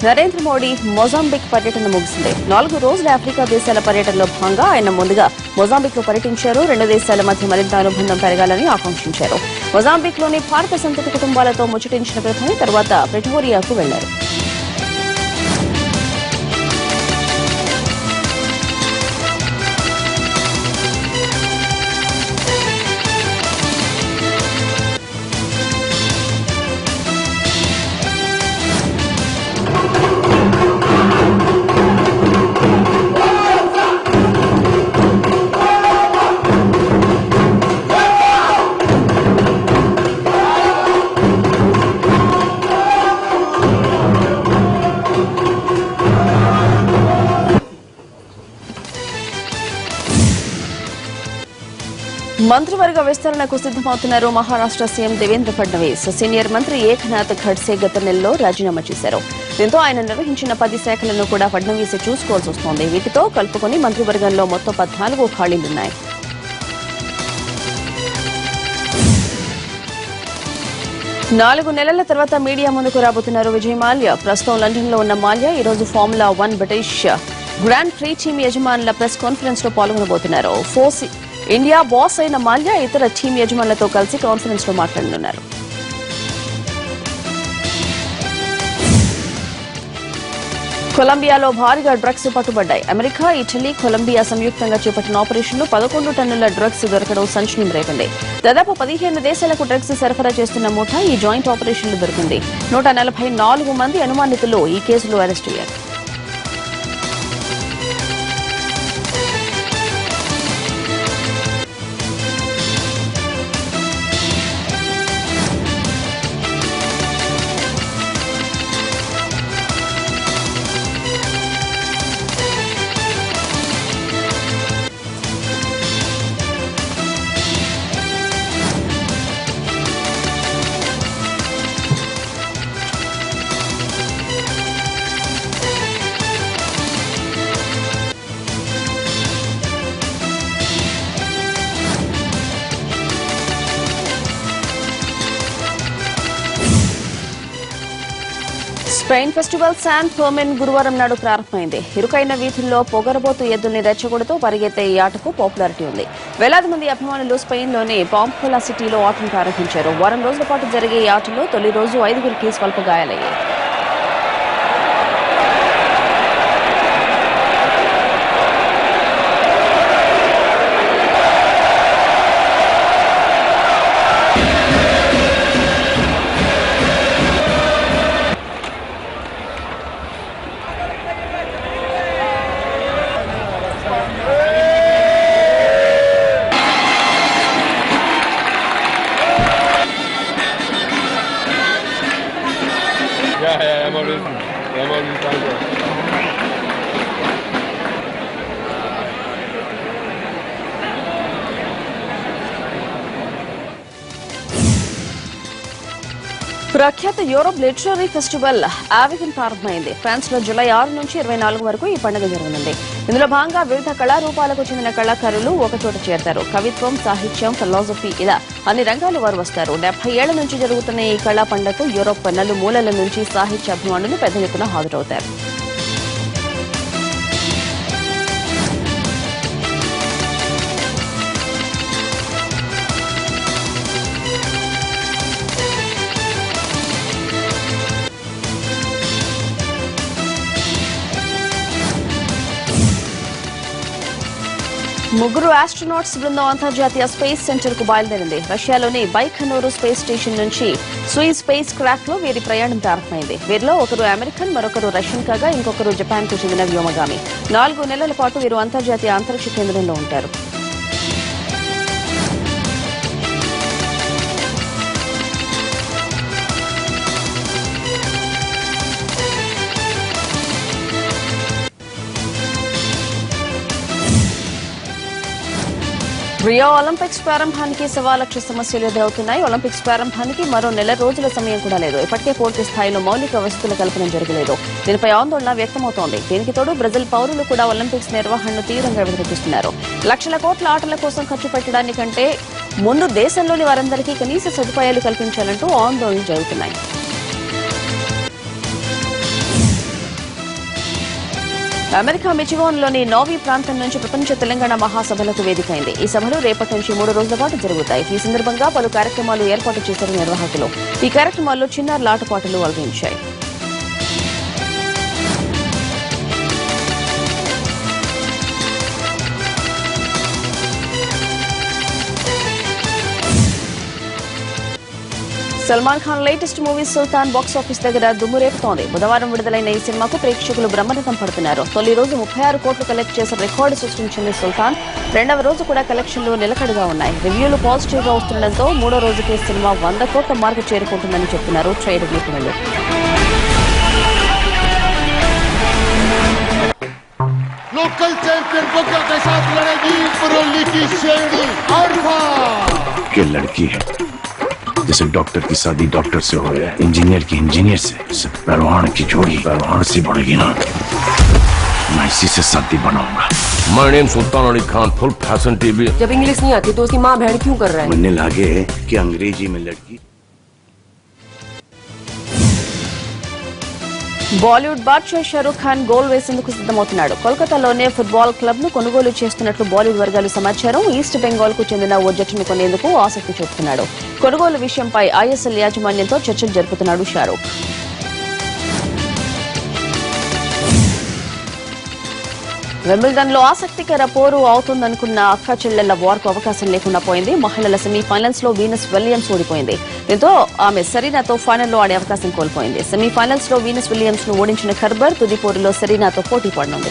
Narendra Modi Mozambique పర్యటన ముగిసింది. 4 రోజుల ఆఫ్రికా దేశాల పర్యటనలో భాగంగా ఆయన ముందుగా మొజాంబిక్ లో పర్యటించారు. 2 దేశాల మధ్య మరింత అనుబంధం పెరగాలని ఆకాంక్షించారు. మొజాంబిక్ లోని భారత సంతతి కుటుంబాలతో ముచ్చటించిన ప్రధాని తర్వాత ప్రిటోరియాకు వెళ్లారు. మంత్రివర్గ విస్తరణకు సిద్దమవుతున్నారు మహారాష్ట్ర సీఎం దేవేంద్ర ఫడ్నవీస్. సీనియర్ మంత్రి ఏక్నాథ్ ఖడ్సే గత నెలలో రాజీనామా చేశారు. దీంతో ఆయన నిర్వహించిన 10 శాఖలను కూడా ఫడ్నవీస్ చూసుకోవాల్సి వస్తోంది. వీటితో కలుపుకొని మంత్రివర్గంలో మొత్తం 14 ఖాళీలున్నాయి. నాలుగు నెలల తర్వాత మీడియా ముందుకు రాబోతున్నారు విజయ్ మాల్యా. ప్రస్తుతం లండన్ లో ఉన్న మాల్యా ఈ రోజు formula 1 British grand pre team యజమానుల ప్రెస్ కాన్ఫరెన్స్ లో పాల్గొనబోతున్నారు. ఇండియా బాస్ అయిన మాల్యా ఇతర టీం యజమానులతో కలిసి కాన్ఫరెన్స్ లో మాట్లాడనున్నారు. కొలంబియాలో భారీగా డ్రగ్స్ పట్టుబడ్డాయి. అమెరికా, ఇటలీ, కొలంబియా సంయుక్తంగా చేపట్టిన ఆపరేషన్లో 11 టన్నుల డ్రగ్స్ దొరకడం సంచలనం రేపింది. దాదాపు 15 దేశాలకు డ్రగ్స్ సరఫరా చేస్తున్న ముఠా ఈ జాయింట్ ఆపరేషన్లో దొరికింది. 144 మంది అనుమానితులు ఈ కేసులో అరెస్టు అయ్యారు. స్పెయిన్ ఫెస్టివల్ శాన్ ఫెర్మిన్ గురువారం నాడు ప్రారంభమైంది. ఇరుకైన వీధుల్లో పొగరబోతు ఎద్దుల్ని రెచ్చగొడుతూ పరిగెత్తే ఈ ఆటకు పాపులారిటీ ఉంది. వేలాది మంది అభిమానులు స్పెయిన్లోని పాంప్లోనా సిటీలో ఆటను ప్రారంభించారు. వారం రోజుల పాటు జరిగే ఈ ఆటలో తొలి రోజు 5గురికి స్వల్ప గాయాలయ్యాయి. ప్రఖ్యాత యూరోప్ లిటరరీ ఫెస్టివల్ ఆవిగన్ ప్రారంభమైంది. ఫ్రాన్స్ లో జూలై 6 నుంచి 24 వరకు ఈ పండుగ జరగనుంది. ఇందులో భాగంగా వివిధ కళారూపాలకు చెందిన కళాకారులు ఒకచోట చేరతారు. కవిత్వం, సాహిత్యం, ఫిలాసఫీ ఇలా అన్ని రంగాల వారు వస్తారు. 70 ఏళ్ల నుంచి జరుగుతున్న ఈ కళా పండుగకు యూరోప్ నలుమూలల నుంచి సాహిత్య అభిమానులు పెద్ద ఎత్తున హాజరవుతారు. ముగ్గురు ఆస్ట్రోనాట్స్ బృందం అంతర్జాతీయ స్పేస్ సెంటర్ కు బయలుదేరింది. రష్యాలోని బైకనూరు స్పేస్ స్టేషన్ నుంచి సూయిజ్ స్పేస్ క్రాఫ్ట్ లో వీరి ప్రయాణం ప్రారంభమైంది. వీరిలో ఒకరు అమెరికన్, మరొకరు రష్యన్ కాగా ఇంకొకరు జపాన్ కు చెందిన వ్యోమగామి. 4 నెలల పాటు వీరు అంతర్జాతీయ అంతరిక్ష కేంద్రంలో ఉంటారు. రియో ఒలింపిక్స్ ప్రారంభానికి 1,00,000 సమస్యలు ఎదురవుతున్నాయి. ఒలింపిక్స్ ప్రారంభానికి మరో నెల రోజుల సమయం కూడా లేదు. ఇప్పటికే పూర్తి స్థాయిలో మౌలిక వసతుల కల్పన జరగలేదు. దీనిపై ఆందోళన వ్యక్తమవుతోంది. దీనికి తోడు బ్రెజిల్ పౌరులు కూడా ఒలింపిక్స్ నిర్వహణను తీవ్రంగా వ్యతిరేకిస్తున్నారు. లక్షల కోట్ల ఆటల కోసం ఖర్చు పెట్టడానికంటే ముందు దేశంలోని వారందరికీ కనీస సదుపాయాలు కల్పించాలంటూ ఆందోళనలు జరుగుతున్నాయి. అమెరికా మిచిగాన్లోని నోవీ ప్రాంతం నుంచి ప్రపంచ తెలంగాణ మహాసభలకు వేదికైంది. ఈ సభలు రేపటి నుంచి 3 రోజుల పాటు జరుగుతాయి. ఈ సందర్భంగా పలు కార్యక్రమాలు ఏర్పాటు చేశారు నిర్వాహకులు. ఈ కార్యక్రమాల్లో చిన్నారుల ఆటపాటలు అలరించాయి. సల్మాన్ ఖాన్ లేటెస్ట్ మూవీ సుల్తాన్ బాక్స్ ఆఫీస్ దగ్గర దుమ్ము రేపుతోంది. బుధవారం విడుదలైన ఈ సినిమాకు ప్రేక్షకులు బ్రహ్మరథం పడుతున్నారు. తొలి రోజు 36 కోట్లు కలెక్ట్ చేసిన రికార్డు సృష్టించింది సుల్తాన్. రెండవ రోజు కూడా కలెక్షన్లు నిలకడగా ఉన్నాయి. రివ్యూలు పాజిటివ్ గా వస్తుండటంతో మూడో రోజుకే సినిమా 100 కోట్ల మార్కు చేరుకుంటుందని చెప్తున్నారు ట్రేడ్ నిపుణులు. लोकल चैंपियन बोका के साथ लड़ेगी पुरोली की शेरनी आरफा। ये लड़की है जैसे डॉक्टर की शादी डॉक्टर से हो या इंजीनियर की इंजीनियर से पहलवान की जोड़ी पहलवान से बढ़ेगी ना। मैं इसी से शादी बनाऊंगा। My name Sultan Ali Khan, full fashion TV. जब इंग्लिश नहीं आती तो उसकी माँ बहन क्यों कर रहा है? बनने लगे कि अंग्रेजी में लड़की। బాలీవుడ్ బాద్షా షారూక్ ఖాన్ గోల్ వేసేందుకు సిద్దమవుతున్నాడు. కోల్కతాలోనే ఫుట్బాల్ క్లబ్ ను కొనుగోలు చేస్తున్నట్లు బాలీవుడ్ వర్గాలు సమాచారం. ఈస్ట్ బెంగాల్ కు చెందిన ఓ జట్టును కొనేందుకు ఆసక్తి చూపుతున్నాడు. కొనుగోలు విషయంపై ఐఎస్ఎల్ యాజమాన్యంతో చర్చలు జరుపుతున్నాడు షారూక్. వింబిల్డన్ లో ఆసక్తికర పోరు అవుతుందనుకున్న అక్క చెల్లెళ్ల వార్కు అవకాశం లేకుండా పోయింది. మహిళల సెమీఫైనల్స్ లో వీనస్ విలియమ్స్ ఓడిపోయింది. దీంతో ఆమె సెరీనాతో ఫైనల్లో ఆడే అవకాశం కోల్పోయింది. సెమీఫైనల్స్ లో వీనస్ విలియమ్స్ ను ఓడించిన ఖర్బర్ తుది పోరులో సెరీనాతో పోటీ పడనుంది.